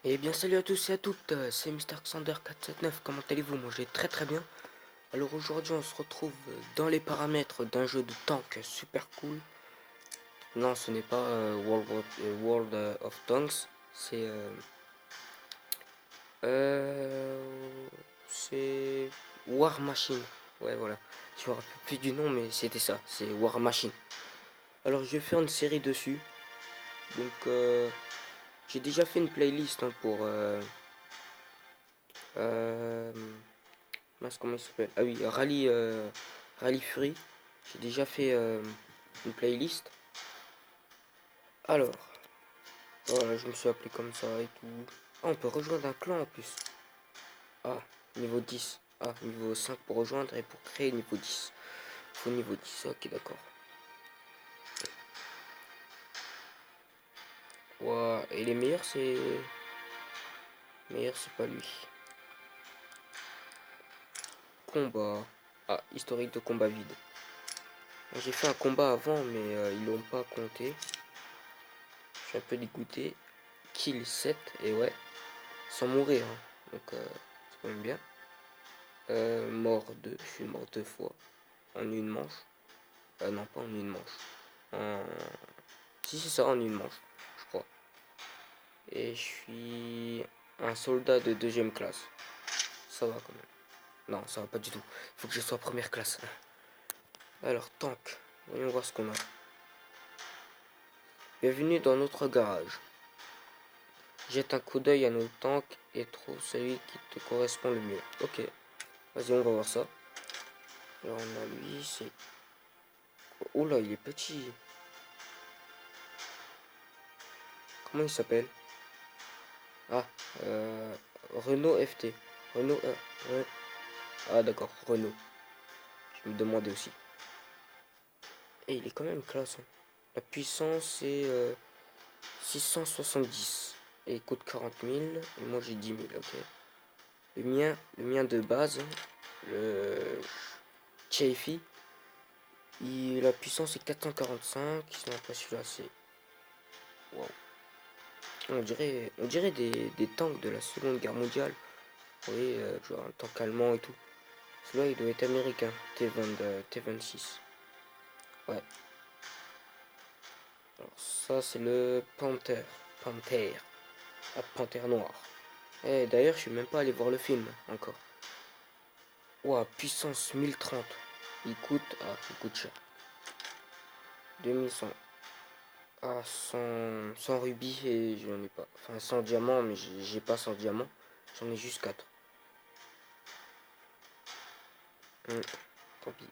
Eh bien salut à tous et à toutes, c'est Mister Xander 479, comment allez-vous? Moi je vais très très bien. Alors aujourd'hui on se retrouve dans les paramètres d'un jeu de tank super cool. Non, ce n'est pas World of Tanks, euh, c'est War Machine. Ouais voilà, je me rappelle plus du nom mais c'était ça, c'est War Machine. Alors je vais faire une série dessus, donc j'ai déjà fait une playlist hein, pour... Euh, mince, comment il s'appelle? Ah oui, Rally Fury. J'ai déjà fait une playlist. Alors, voilà, je me suis appelé comme ça et tout. Ah, on peut rejoindre un clan en plus. Ah, niveau 10. Ah, niveau 5 pour rejoindre et pour créer niveau 10. Faut niveau 10, ok, d'accord. Ouah, et les meilleurs, c'est... Meilleur, c'est pas lui. Combat. Ah, historique de combat vide. J'ai fait un combat avant, mais ils l'ont pas compté. Je suis un peu dégoûté. Kill 7, et ouais, sans mourir, hein. Donc c'est quand même bien. Mort 2, je suis mort 2 fois en une manche. Non, pas en une manche. En... Si, c'est ça, en une manche, je crois. Et je suis un soldat de deuxième classe. Ça va quand même. Non, ça va pas du tout. Il faut que je sois première classe. Alors, tank. Voyons voir ce qu'on a. Bienvenue dans notre garage. Jette un coup d'œil à nos tanks et trouve celui qui te correspond le mieux. Ok, vas-y, on va voir ça. Alors, on a lui, c'est... Oh là, il est petit. Comment il s'appelle? Ah, Renault FT. Renault... Ah d'accord, Renault. Je me demandais aussi. Et il est quand même classe, hein. La puissance est 670. Et il coûte 40 000. Et moi j'ai 10 000, ok. Le mien de base, le Chafee, la puissance est 445. Sinon après celui-là c'est... Wow. On dirait des tanks de la Seconde Guerre mondiale. Vous voyez, genre un tank allemand et tout. Celui-là, il doit être américain. T26. Ouais. Alors, ça, c'est le Panther. Panther. Ah, Panthère noire. Et d'ailleurs, je suis même pas allé voir le film encore. Ouah, puissance 1030. Il coûte cher. 2100. Ah, sans rubis et je n'en ai pas. Enfin, sans diamant, mais j'ai pas 100 diamants. J'en ai juste 4. Tant pis.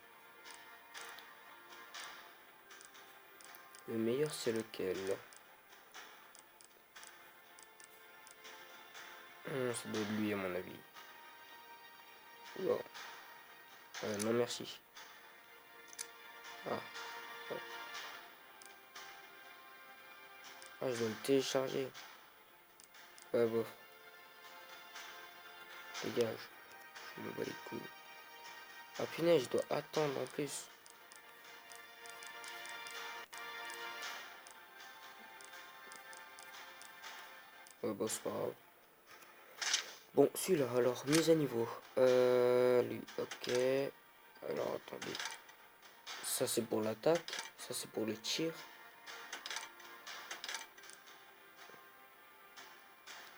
Le meilleur, c'est lequel? Ça doit être lui, à mon avis. Oula. Non, merci. Ah, ouais. Ah, je dois le télécharger. Ouais, bof. Dégage. Je me bats les couilles. Ah, punaise, je dois attendre en plus. Ouais, bof, c'est pas grave. Bon, celui-là, alors, mise à niveau. Lui, ok. Alors, attendez. Ça, c'est pour l'attaque. Ça, c'est pour le tir.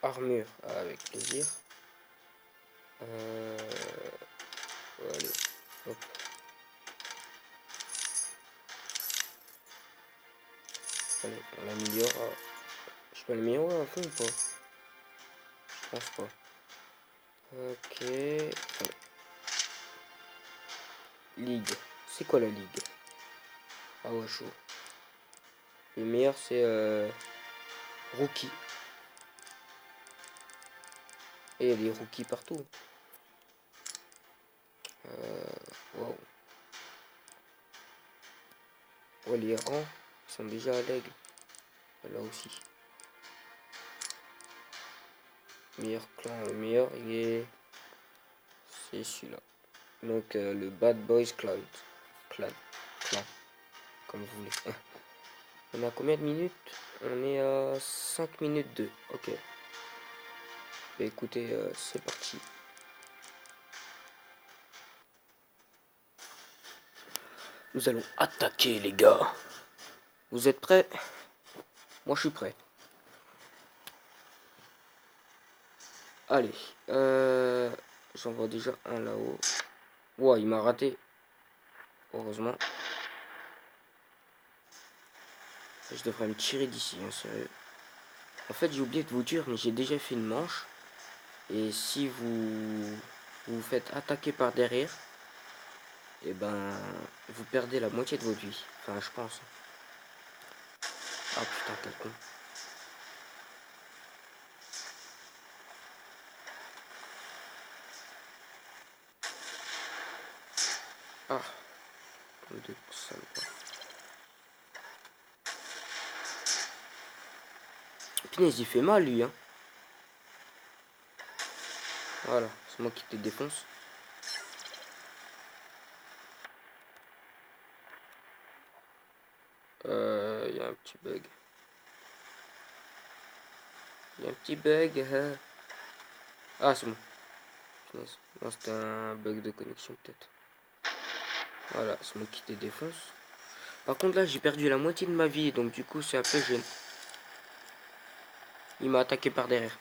Armure, avec plaisir. Allez, hop. Allez, on l'améliore. Je peux l'améliorer à fond ou pas? Je pense pas. Ok. Allez. Ligue. C'est quoi la ligue? Ah ouais, chaud. Le meilleur, c'est Rookie. Et il y a des rookies partout. Wow. Ouais, les rangs sont déjà à l'aigle. Là aussi. Meilleur clan, le meilleur, il est... C'est celui-là. Donc, le Bad Boys Clan. Clan. Clan. Comme vous voulez. On a combien de minutes? On est à 5 minutes 2. Ok. Bah écoutez, c'est parti. Nous allons attaquer les gars. Vous êtes prêts? Moi je suis prêt. Allez, j'en vois déjà un là-haut. Ouah, il m'a raté. Heureusement. Je devrais me tirer d'ici, hein, sérieux. En fait, j'ai oublié de vous dire, mais j'ai déjà fait une manche. Et si vous faites attaquer par derrière, et ben, vous perdez la moitié de votre vie. Enfin, je pense. Ah putain, quel con. Ah, comme de sale, quoi. Punaise, il fait mal, lui, hein. Voilà, c'est moi qui te défonce. Il y a un petit bug. Il y a un petit bug. Ah, c'est bon. Punaise. Non, c'était un bug de connexion, peut-être. Voilà, c'est moi qui te défonce. Par contre, là, j'ai perdu la moitié de ma vie, donc du coup, c'est un peu gênant. Il m'a attaqué par derrière.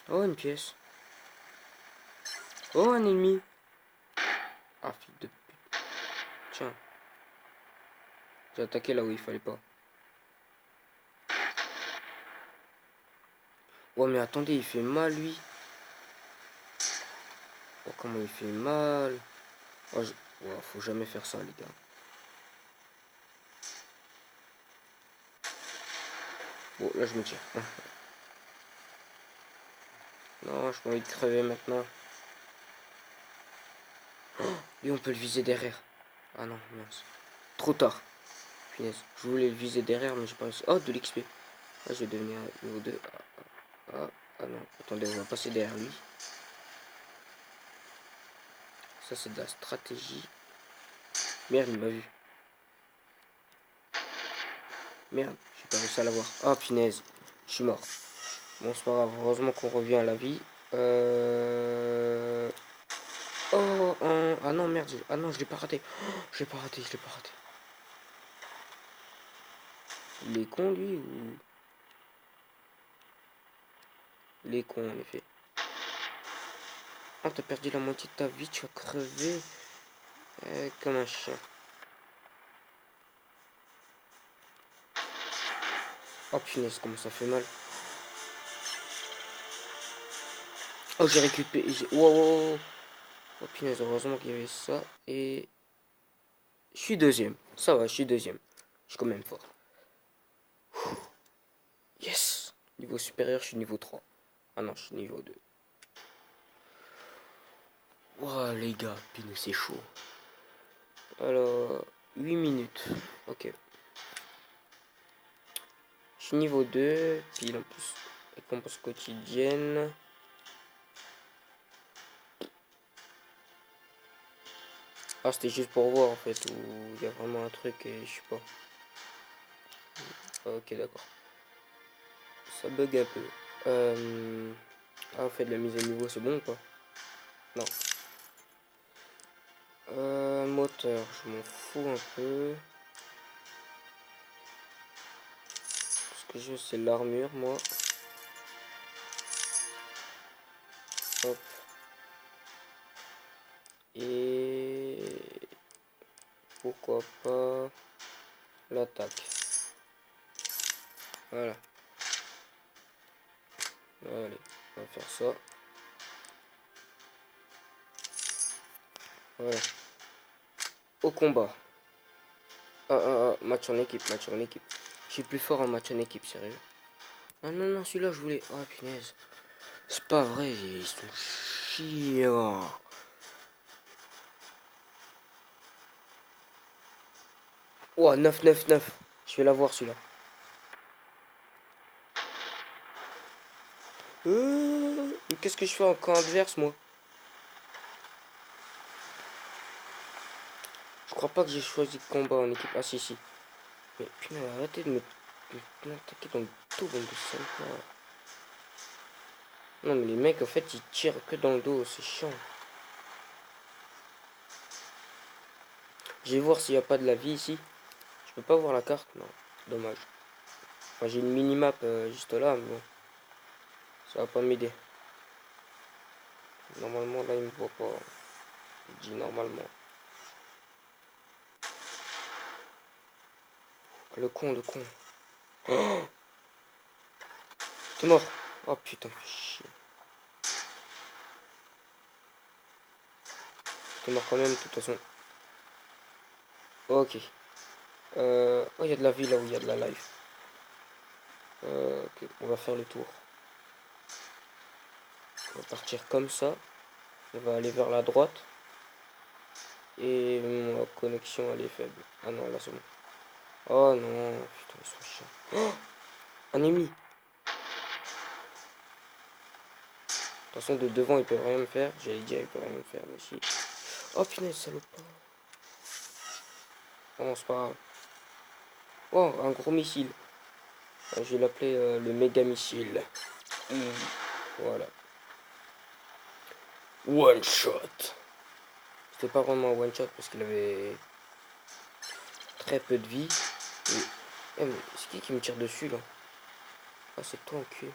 Oh, une pièce. Oh, un ennemi. Ah, fille de pute. Tiens. J'ai attaqué là où il fallait pas. Oh, mais attendez, il fait mal, lui. Oh, comment il fait mal. Oh, oh, faut jamais faire ça, les gars. Bon, là, je me tire. Non, je pas envie de crever maintenant. Oh, lui, on peut le viser derrière. Ah non, mince. Trop tard. Punaise. Je voulais le viser derrière, mais j'ai pas réussi. Oh, de l'XP. Ah, je vais devenir niveau 2. Ah non. Attendez, on va passer derrière lui. Ça, c'est de la stratégie. Merde, il m'a vu. Merde, j'ai pas réussi à l'avoir. Oh, punaise. Je suis mort. Bon, c'est pas grave. Heureusement qu'on revient à la vie. Oh, ah non, merde. Ah non, je l'ai pas raté. Oh, je l'ai pas raté, je l'ai pas raté. Il est con, lui, ou... Il est con, en effet. Oh, t'as perdu la moitié de ta vie, tu vas crever. Comme un chien. Oh, punaise, comment ça fait mal. Oh, j'ai récupéré... Wow, wow, wow. Oh, punaise, heureusement qu'il y avait ça. Et... Je suis deuxième. Ça va, je suis deuxième. Je suis quand même fort. Yes. Niveau supérieur, je suis niveau 3. Ah non, je suis niveau 2. Ouah, les gars, punaise, c'est chaud. Alors, 8 minutes. Ok. Je suis niveau 2. Puis en plus, récompense quotidienne. Ah, c'était juste pour voir en fait, où il y a vraiment un truc et je sais pas. Ok, d'accord. Ça bug un peu. Ah, en fait, la mise à niveau, c'est bon ou pas? Non. Moteur, je m'en fous un peu. Ce que je veux, c'est l'armure, moi. Hop. Et pourquoi pas l'attaque. Voilà. Allez, on va faire ça. Voilà. Au combat. Match en équipe, match en équipe. Je suis plus fort en match en équipe, sérieux. Ah non, non, celui-là, je voulais... Oh, punaise. C'est pas vrai, ils sont chiants. Oh, 9-9-9. Je vais l'avoir, celui-là. Mais qu'est-ce que je fais en camp adverse, moi? Je crois pas que j'ai choisi de combat en équipe. Ah, si, si. Mais putain, arrêtez de me de m'attaquer dans le dos, bande de sympa. Non, mais les mecs, en fait, ils tirent que dans le dos, c'est chiant. Je vais voir s'il n'y a pas de la vie ici. Je peux pas voir la carte, non. Dommage. Enfin, j'ai une minimap juste là, mais bon. Ça va pas m'aider. Normalement, là, il me voit pas. Je dis normalement. Le con, le con. Oh, t'es mort. Oh putain, fais chier. T'es mort quand même, de toute façon. Ok. Oh, il y a de la vie là où il y a de la life. Ok, on va faire le tour. On va partir comme ça. On va aller vers la droite. Et ma connexion elle est faible. Ah non, là c'est bon. Oh non, putain, ils sont chiants. Oh, un ennemi. De toute façon, de devant, ils peuvent rien me faire. J'allais dire, ils peuvent rien me faire, mais si. Oh punaise, salopard. Oh, c'est pas grave. Oh, un gros missile. Je vais l'appeler le méga missile. Voilà. One shot. C'était pas vraiment un one shot parce qu'il avait très peu de vie. Et... mais c'est qui me tire dessus là? Ah, c'est toi, en cul.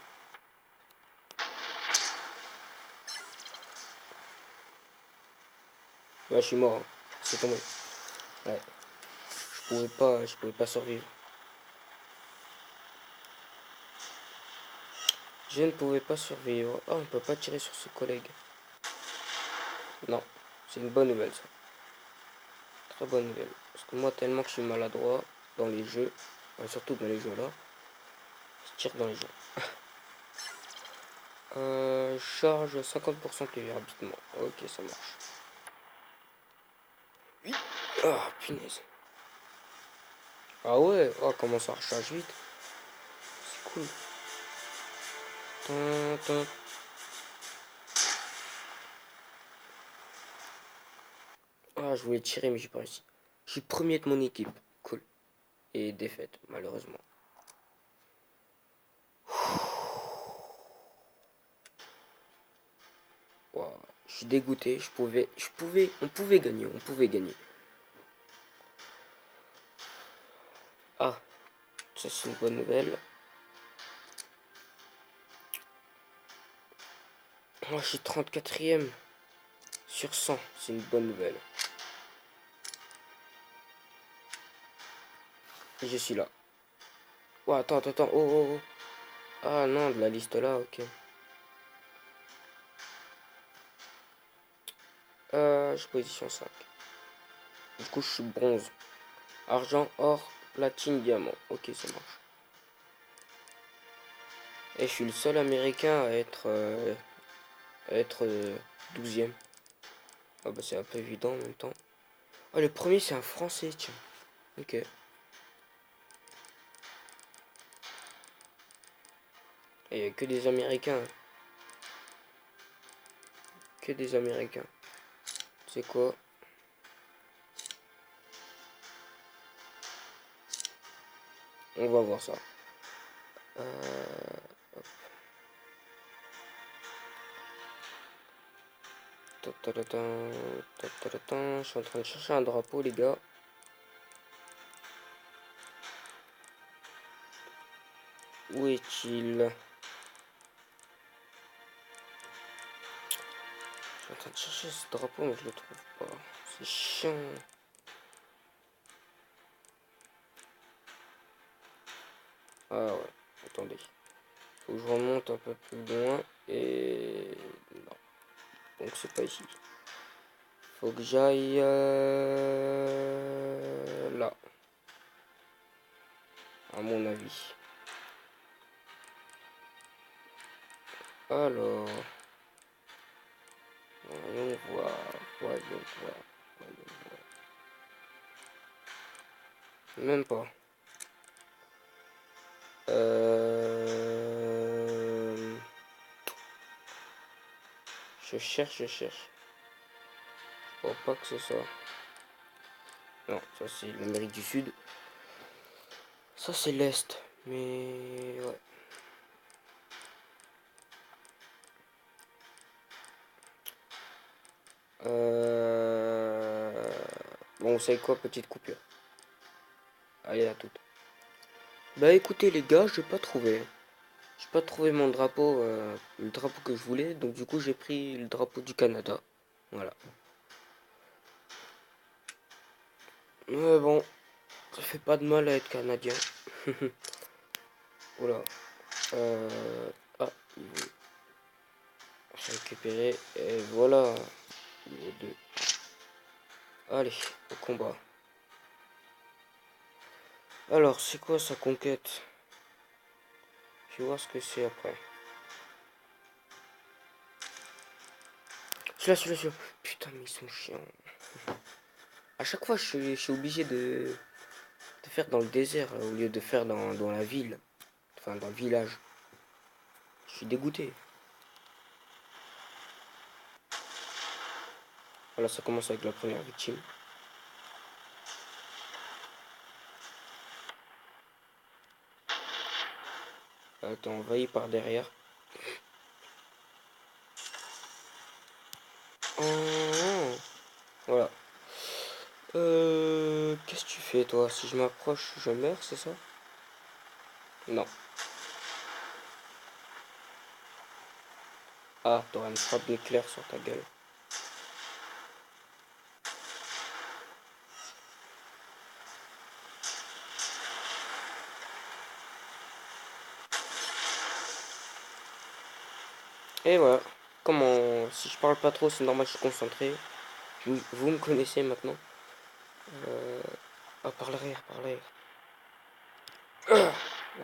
Ouais, je suis mort. Hein. C'est tombé. Ouais. Je pouvais pas survivre. Je ne pouvais pas survivre. Ah, on peut pas tirer sur ses collègues. Non, c'est une bonne nouvelle ça. Très bonne nouvelle. Parce que moi, tellement que je suis maladroit dans les jeux, surtout dans les jeux là, je tire dans les jeux. Charge 50% plus rapidement. Ok, ça marche. Oui. Ah, punaise. Ah ouais, oh, comment ça recharge vite. C'est cool. Tin. Ah, je voulais tirer, mais j'ai pas réussi. Je suis premier de mon équipe. Cool. Et défaite, malheureusement. Wow. Je suis dégoûté. On pouvait gagner. Ah, ça c'est une bonne nouvelle. Moi, je suis 34e sur 100. C'est une bonne nouvelle. Et je suis là. Oh, attends. Oh. Ah non, de la liste là, ok. Je suis position 5. Du coup, je suis bronze. Argent, or, platine, diamant. Ok, ça marche. Et je suis le seul américain à être 12e. Ah bah c'est un peu évident en même temps. Ah, le premier c'est un français, tiens. Ok. Et il n'y a que des américains. Que des américains. C'est quoi? On va voir ça. Je suis en train de chercher un drapeau, les gars. Où est-il? Je suis en train de chercher ce drapeau, mais je le trouve pas. C'est chiant. Ah ouais, attendez. Faut que je remonte un peu plus loin. Et... non. Donc c'est pas ici. Faut que j'aille là. À mon avis. Alors... voyons voir. Même pas. Je cherche. Je crois pas que c'est ça. Non, ça c'est l'Amérique du Sud. Ça c'est l'Est. Mais ouais. Bon, vous savez quoi, petite coupure. Allez, à toute. Bah écoutez les gars, j'ai pas trouvé. J'ai pas trouvé mon drapeau, le drapeau que je voulais, donc du coup j'ai pris le drapeau du Canada. Voilà. Mais bon, ça fait pas de mal à être canadien. Voilà. Ah, j'ai récupéré. Et voilà. Niveau 2. Allez, au combat. Alors, c'est quoi sa conquête? Je vais voir ce que c'est après. Celui-là. Putain, mais ils sont chiants. À chaque fois, je suis obligé de faire dans le désert au lieu de faire dans la ville. Enfin, dans le village. Je suis dégoûté. Voilà, ça commence avec la première victime. Attends, envahi par derrière. Oh, voilà. Qu'est-ce que tu fais, toi? Si je m'approche, je meurs, c'est ça? Non. Ah, t'auras une frappe d'éclair sur ta gueule. Et voilà. Comment, si je parle pas trop, c'est normal, je suis concentré. Vous me connaissez maintenant. Ah, par l'arrière, par l'arrière.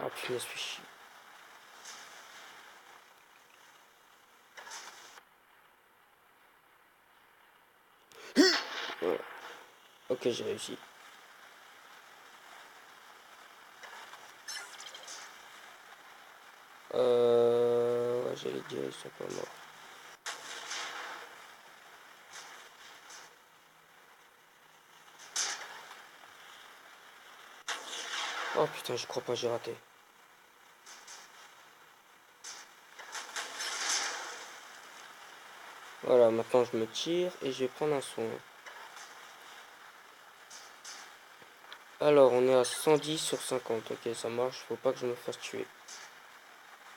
Ah, punaise, fais chier. Voilà. Ok, j'ai réussi. Ouais, j'allais dire, ils sont pas morts. Oh putain, je crois pas, j'ai raté. Voilà, maintenant je me tire et je vais prendre un soin. Alors, on est à 110 sur 50. Ok, ça marche, faut pas que je me fasse tuer.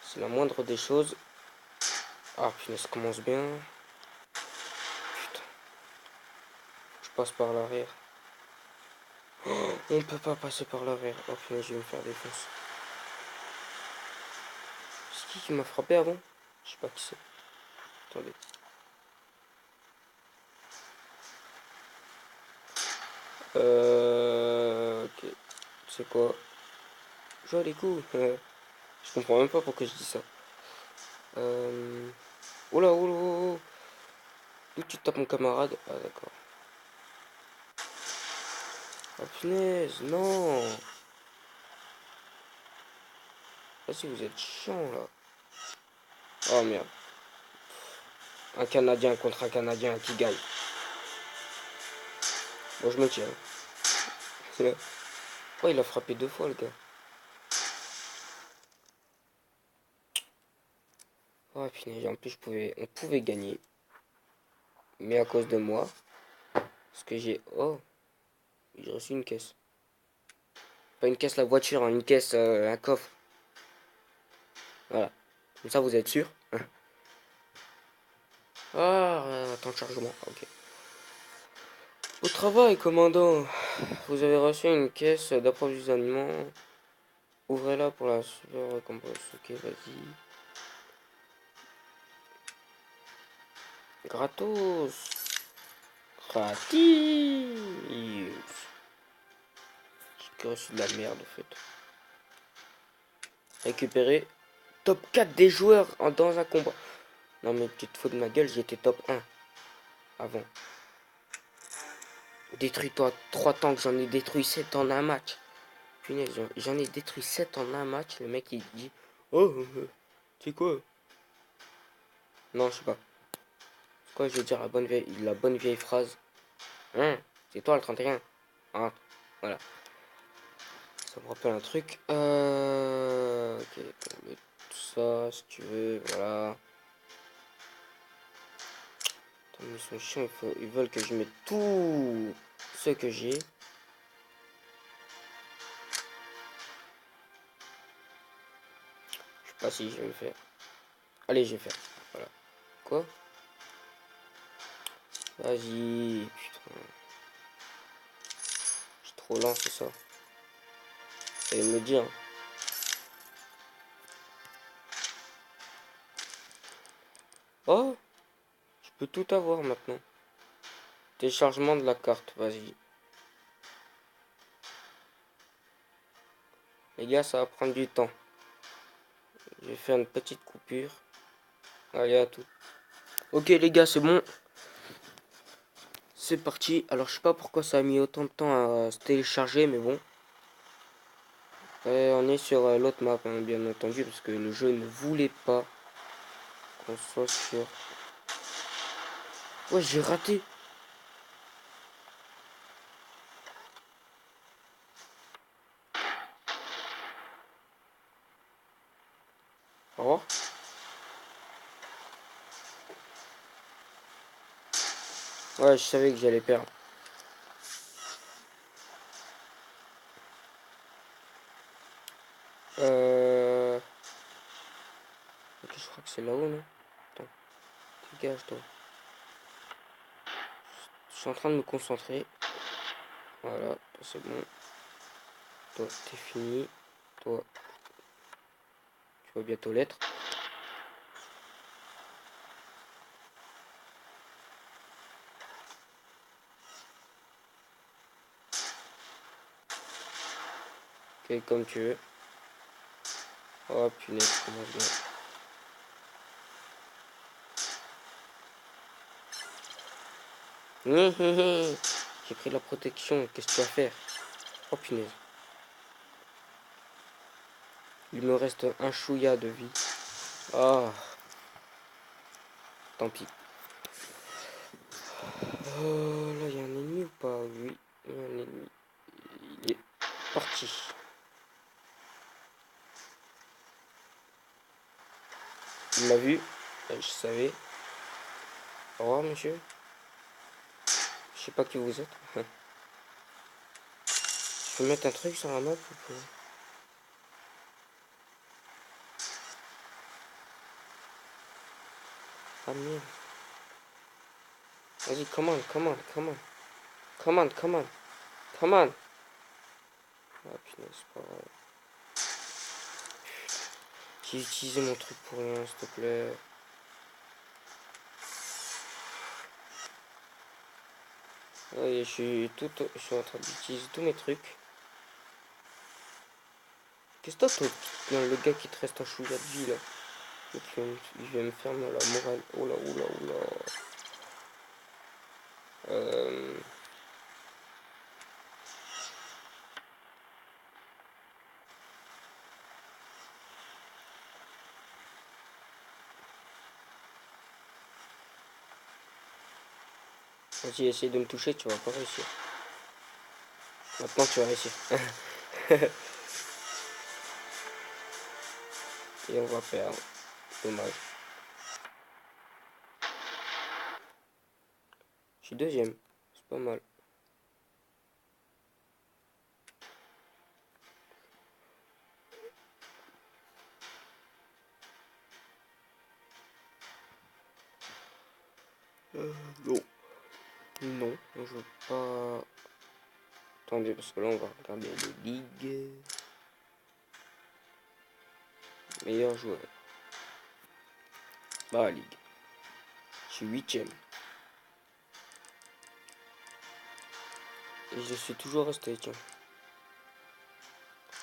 C'est la moindre des choses. Ah putain, ça commence bien. Putain, je passe par l'arrière. Oh, on peut pas passer par l'arrière. Oh putain, je vais me faire défoncer. C'est qui m'a frappé avant? Je sais pas qui c'est. Attendez. Ok. C'est quoi? Joli coup. Je comprends même pas pourquoi je dis ça. Oh là, oh là, oh là. D'où tu tapes mon camarade? Ah d'accord. Oh punaise, non. Vas-y, vous êtes chiant là. Oh merde. Un Canadien contre un Canadien qui gagne. Bon, je me tiens. Oh, il a frappé deux fois le gars. Oh punaise, en plus on pouvait gagner. Mais à cause de moi. Parce que j'ai... Oh, j'ai reçu une caisse. Pas une caisse la voiture, hein, une caisse, un coffre. Voilà. Comme ça, vous êtes sûr. Ah, temps de chargement. Ok. Au travail, commandant. Vous avez reçu une caisse d'approvisionnement. Ouvrez-la pour la super récompense. Ok, vas-y. Gratos. Gratis. J'ai que reçu de la merde, en fait. Récupérer top 4 des joueurs dans un combat. Non, mais tu te fous de ma gueule, j'étais top 1 avant. Détruis-toi 3 tanks, j'en ai détruit 7 en un match. Punaise, j'en ai détruit 7 en un match. Le mec il dit: oh, c'est quoi? Non, je sais pas. Quoi, je veux dire la bonne vieille phrase. Hein, c'est toi le 31. Hein, voilà. Ça me rappelle un truc. Ok, on met tout ça si tu veux, voilà. Attends, ils sont chiants, ils veulent que je mette tout ce que j'ai. Je sais pas si je vais le faire. Allez, je vais faire. Voilà. Quoi? Vas-y, putain. Je suis trop lent, c'est ça. Et me dire. Oh, je peux tout avoir maintenant. Téléchargement de la carte, vas-y. Les gars, ça va prendre du temps. Je vais faire une petite coupure. Allez, à tout. Ok, les gars, c'est bon. C'est parti. Alors, je sais pas pourquoi ça a mis autant de temps à se télécharger, mais bon. On est sur l'autre map, hein, bien entendu, parce que le jeu ne voulait pas qu'on soit sur... Ouais, j'ai raté. Au revoir. Ouais, je savais que j'allais perdre. Ok, je crois que c'est là-haut, non? Attends, dégage, toi. Je suis en train de me concentrer. Voilà, c'est bon. Toi, t'es fini. Toi, tu vas bientôt l'être. Ok, comme tu veux. Oh punaise, comment je vais... J'ai pris la protection, qu'est-ce que tu vas faire? Oh punaise. Il me reste un chouïa de vie. Ah, tant pis. Oh, là, il y a un ennemi ou pas? Oui, il y a un ennemi. Il est parti. Il m'a vu. Je savais. Au revoir, monsieur. Je sais pas qui vous êtes. Je peux mettre un truc sur la map ou pas? Ah merde. Vas-y, commande, commande, commande. Commande, commande. Commande. Ah punaise, c'est pas vrai. J'ai utilisé mon truc pour rien, s'il te plaît. Ouais, je suis en train d'utiliser tous mes trucs. Qu'est-ce que t'as, toi, le gars qui te reste un chouïa de vie, là? Il vient me faire la morale. Oh là, oh là, oh là. Vas-y, essaye de me toucher, tu vas pas réussir. Maintenant, tu vas réussir. Et on va perdre. Dommage. Je suis deuxième. C'est pas mal. Non. Non, je veux pas... Attendez, parce que là, on va regarder les ligues. Meilleur joueur. Bah, ligue. Je suis huitième. Et je suis toujours resté, tiens.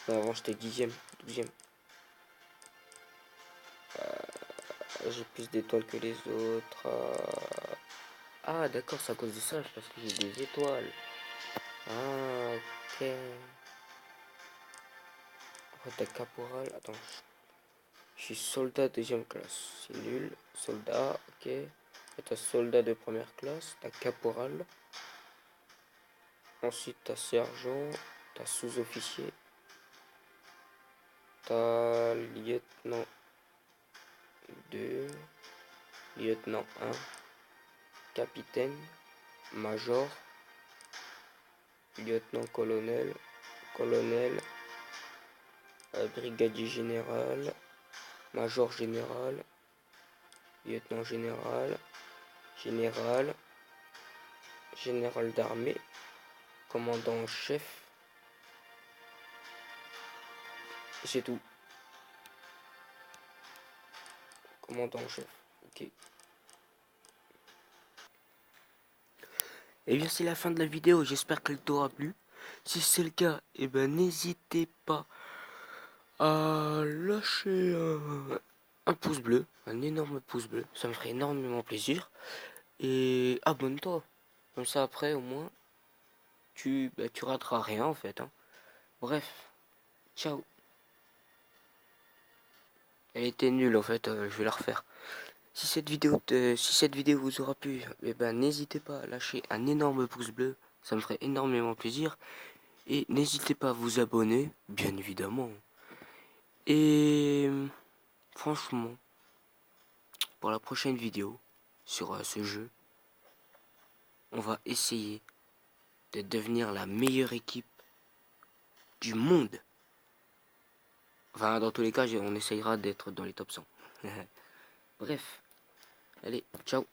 Non, avant, j'étais 10e, 12e. J'ai plus d'étoiles que les autres. Ah, d'accord, c'est à cause de ça, parce que j'ai des étoiles. Ah, ok. Oh, t'as caporal. Attends. Je suis soldat deuxième classe. C'est nul. Soldat, ok. T'as soldat de première classe. T'as caporal. Ensuite, t'as sergent. T'as sous-officier. lieutenant 2, lieutenant 1, capitaine, major, lieutenant-colonel, colonel, brigadier général, major général, lieutenant général, général, général d'armée, commandant en chef. C'est tout. Commandant en chef. Ok. Et bien c'est la fin de la vidéo, j'espère qu'elle t'aura plu. Si c'est le cas, et ben n'hésitez pas à lâcher un pouce bleu, un énorme pouce bleu, ça me ferait énormément plaisir. Et abonne-toi, comme ça après au moins tu rateras rien en fait. Hein. Bref, ciao. Elle était nulle en fait, je vais la refaire. Si cette vidéo vous aura plu, eh ben n'hésitez pas à lâcher un énorme pouce bleu, ça me ferait énormément plaisir. Et n'hésitez pas à vous abonner, bien évidemment. Et franchement, pour la prochaine vidéo sur ce jeu, on va essayer de devenir la meilleure équipe du monde. Enfin, dans tous les cas, on essayera d'être dans les top 100. Bref, allez, ciao.